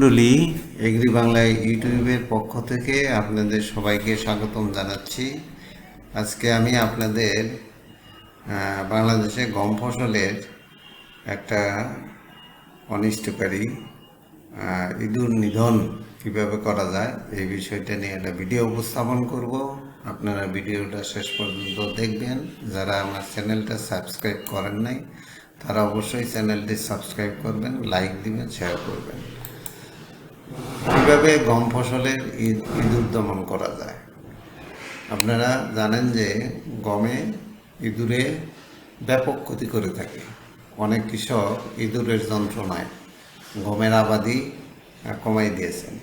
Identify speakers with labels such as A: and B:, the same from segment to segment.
A: মণ্ডলী এগ্রি বাংলায় ইউটিউবের পক্ষ থেকে আপনাদের সবাইকে স্বাগতম জানাচ্ছি। আজকে আমি আপনাদের বাংলাদেশে গম ফসলের একটা অনিষ্টকারী ইঁদুর নিধন কীভাবে করা যায় এই বিষয়টা নিয়ে একটা ভিডিও উপস্থাপন করব। আপনারা ভিডিওটা শেষ পর্যন্ত দেখবেন। যারা আমার চ্যানেলটা সাবস্ক্রাইব করেন নাই তারা অবশ্যই চ্যানেলটি সাবস্ক্রাইব করবেন, লাইক দিবেন, শেয়ার করবেন। কীভাবে গম ফসলের ইঁদুর দমন করা যায়? আপনারা জানেন যে গমে ইঁদুরে ব্যাপক ক্ষতি করে থাকে। অনেক কৃষক ইঁদুরের যন্ত্রণায় গমের আবাদি কমাই দিয়েছেন।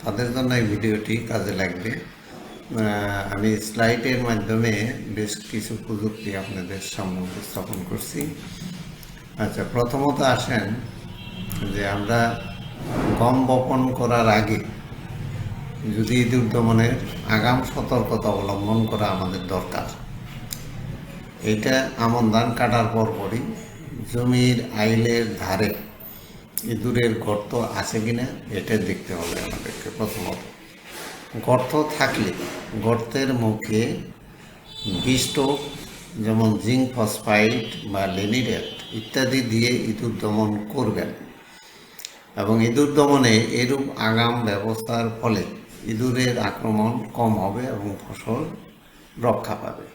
A: তাদের জন্য এই ভিডিওটি কাজে লাগবে। আমি স্লাইডের মাধ্যমে বেশ কিছু প্রযুক্তি আপনাদের সামনে উপস্থাপন করছি। আচ্ছা, প্রথমত আসেন যে আমরা গম বপন করার আগে যদি ইঁদুর দমনের আগাম সতর্কতা অবলম্বন করা আমাদের দরকার। এটা আমন ধান কাটার পরপরই জমির আইলের ধারে ইঁদুরের গর্ত আছে কিনা এটা দেখতে হবে আমাদেরকে। প্রথমত গর্ত থাকলে গর্তের মুখে বিষটোপ যেমন জিঙ্ক ফসফাইড বা লেনিডেট ইত্যাদি দিয়ে ইঁদুর দমন করবেন। এবং ইঁদুর দমনে এরূপ আগাম ব্যবস্থার ফলে ইঁদুরের আক্রমণ কম হবে এবং ফসল রক্ষা পাবে।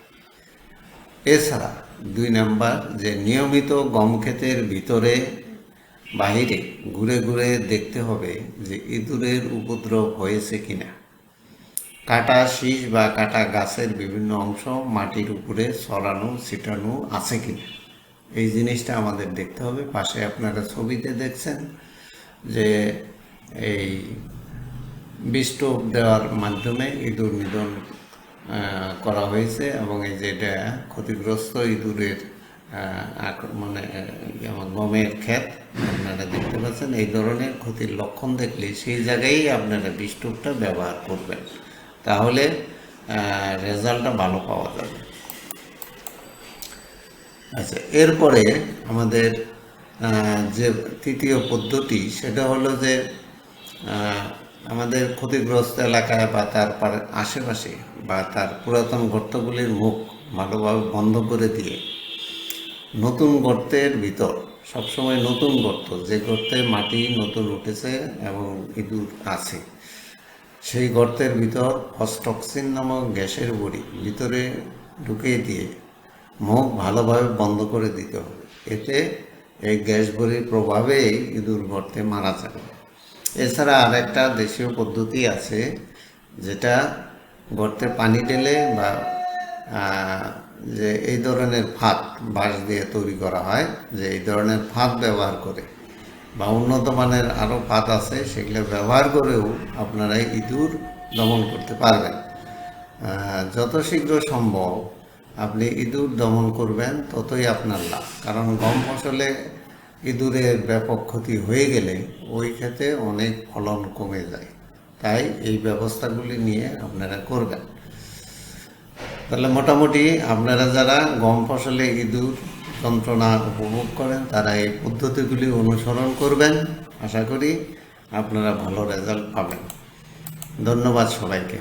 A: এছাড়া 2 নাম্বার যে নিয়মিত গম ক্ষেতের ভিতরে বাহিরে ঘুরে ঘুরে দেখতে হবে যে ইঁদুরের উপদ্রব হয়েছে কিনা। কাটা শীষ বা কাটা গাছের বিভিন্ন অংশ মাটির উপরে ছড়ানো ছিটানো আছে কিনা এই জিনিসটা আমাদের দেখতে হবে। পাশে আপনারা ছবিতে দেখছেন যে এই বিষটোপ দেওয়ার মাধ্যমে ইঁদুর নিধন করা হয়েছে এবং এই যে এটা ক্ষতিগ্রস্ত ইঁদুরের আক্রমণে গমের ক্ষেত আপনারা দেখতে পাচ্ছেন। এই ধরনের ক্ষতির লক্ষণ দেখলে সেই জায়গায় আপনারা বিষটোপটা ব্যবহার করবেন, তাহলে রেজাল্টটা ভালো পাওয়া যাবে। আচ্ছা, এরপরে আমাদের যে তৃতীয় পদ্ধতি সেটা হলো যে আমাদের ক্ষতিগ্রস্ত এলাকায় বা তার আশেপাশে বা তার পুরাতন গর্তগুলির মুখ ভালোভাবে বন্ধ করে দিয়ে নতুন গর্তের ভিতর, সবসময় নতুন গর্ত, যে গর্তে মাটি নতুন উঠেছে এবং ইঁদুর আছে, সেই গর্তের ভিতর অস্টক্সিন নামক গ্যাসের বড়ি ভিতরে ঢুকিয়ে দিয়ে মুখ ভালোভাবে বন্ধ করে দিতে হবে। এতে এই গ্যাস বড়ির প্রভাবে ইঁদুর গর্তে মারা যাবে। এছাড়া আরেকটা দেশীয় পদ্ধতি আছে, যেটা গর্তে পানি ঢেলে বা যে এই ধরনের ফাঁদ বাঁশ দিয়ে তৈরি করা হয়, যে এই ধরনের ফাঁদ ব্যবহার করে বা উন্নত মানের আরও ফাঁদ আছে, সেগুলো ব্যবহার করেও আপনারা ইঁদুর দমন করতে পারবেন। যত শীঘ্র সম্ভব আপনি ইঁদুর দমন করবেন ততই আপনার লাভ, কারণ গম ফসলে ইঁদুরের ব্যাপক ক্ষতি হয়ে গেলে ওই ক্ষেত্রে অনেক ফলন কমে যায়। তাই এই ব্যবস্থাগুলি নিয়ে আপনারা করবেন। তাহলে মোটামুটি আপনারা যারা গম ফসলে ইঁদুর যন্ত্রণা উপভোগ করেন তারা এই পদ্ধতিগুলি অনুসরণ করবেন। আশা করি আপনারা ভালো রেজাল্ট পাবেন। ধন্যবাদ সবাইকে।